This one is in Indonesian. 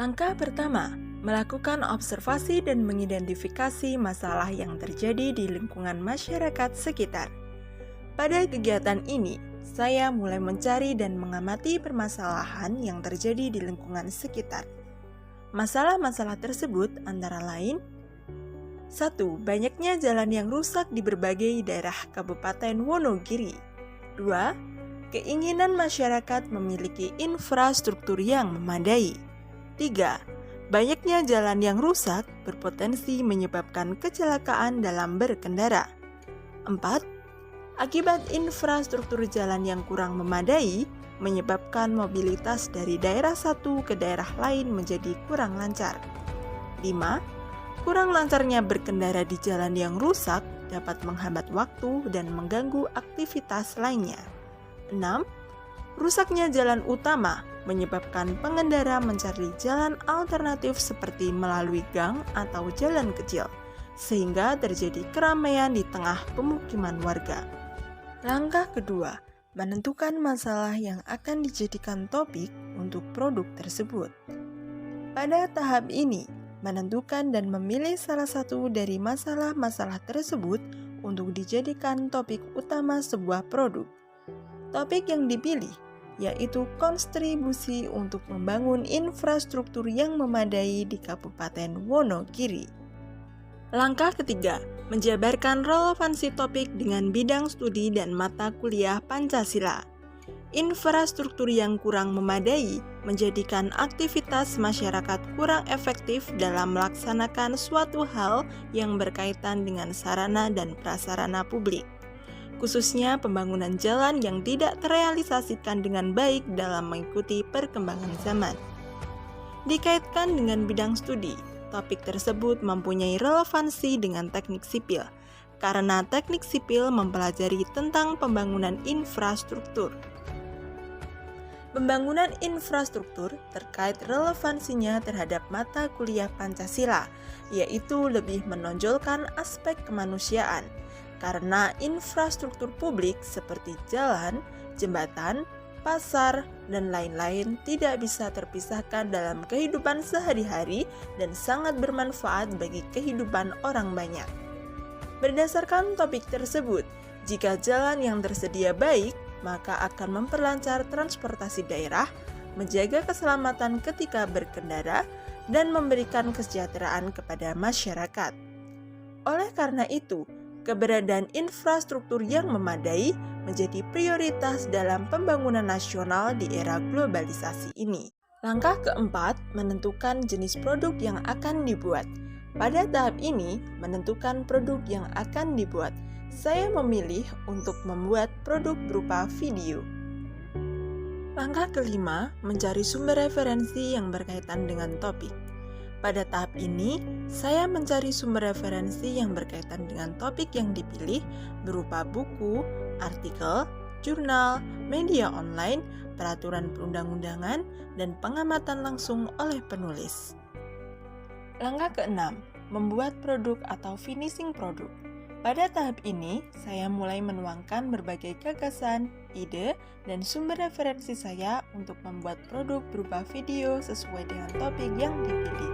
Langkah pertama, melakukan observasi dan mengidentifikasi masalah yang terjadi di lingkungan masyarakat sekitar. Pada kegiatan ini, saya mulai mencari dan mengamati permasalahan yang terjadi di lingkungan sekitar. Masalah-masalah tersebut antara lain: 1. Banyaknya jalan yang rusak di berbagai daerah Kabupaten Wonogiri. 2. Keinginan masyarakat memiliki infrastruktur yang memadai. 3. Banyaknya jalan yang rusak berpotensi menyebabkan kecelakaan dalam berkendara. 4. Akibat infrastruktur jalan yang kurang memadai, menyebabkan mobilitas dari daerah satu ke daerah lain menjadi kurang lancar. 5. Kurang lancarnya berkendara di jalan yang rusak dapat menghambat waktu dan mengganggu aktivitas lainnya. 6. Rusaknya jalan utama menyebabkan pengendara mencari jalan alternatif seperti melalui gang atau jalan kecil, sehingga terjadi keramaian di tengah pemukiman warga. Langkah kedua, menentukan masalah yang akan dijadikan topik untuk produk tersebut. Pada tahap ini, menentukan dan memilih salah satu dari masalah-masalah tersebut untuk dijadikan topik utama sebuah produk. Topik yang dipilih yaitu kontribusi untuk membangun infrastruktur yang memadai di Kabupaten Wonogiri. Langkah ketiga, menjabarkan relevansi topik dengan bidang studi dan mata kuliah Pancasila. Infrastruktur yang kurang memadai menjadikan aktivitas masyarakat kurang efektif dalam melaksanakan suatu hal yang berkaitan dengan sarana dan prasarana publik, khususnya pembangunan jalan yang tidak terrealisasikan dengan baik dalam mengikuti perkembangan zaman. Dikaitkan dengan bidang studi, topik tersebut mempunyai relevansi dengan teknik sipil, karena teknik sipil mempelajari tentang pembangunan infrastruktur. Pembangunan infrastruktur terkait relevansinya terhadap mata kuliah Pancasila, yaitu lebih menonjolkan aspek kemanusiaan, karena infrastruktur publik seperti jalan, jembatan, pasar, dan lain-lain tidak bisa terpisahkan dalam kehidupan sehari-hari dan sangat bermanfaat bagi kehidupan orang banyak. Berdasarkan topik tersebut, jika jalan yang tersedia baik, maka akan memperlancar transportasi daerah, menjaga keselamatan ketika berkendara, dan memberikan kesejahteraan kepada masyarakat. Oleh karena itu, keberadaan infrastruktur yang memadai menjadi prioritas dalam pembangunan nasional di era globalisasi ini. Langkah keempat, menentukan jenis produk yang akan dibuat. Pada tahap ini, menentukan produk yang akan dibuat. Saya memilih untuk membuat produk berupa video. Langkah kelima, mencari sumber referensi yang berkaitan dengan topik. Pada tahap ini, saya mencari sumber referensi yang berkaitan dengan topik yang dipilih berupa buku, artikel, jurnal, media online, peraturan perundang-undangan, dan pengamatan langsung oleh penulis. Langkah keenam, membuat produk atau finishing produk. Pada tahap ini, saya mulai menuangkan berbagai gagasan, ide, dan sumber referensi saya untuk membuat produk berupa video sesuai dengan topik yang dipilih.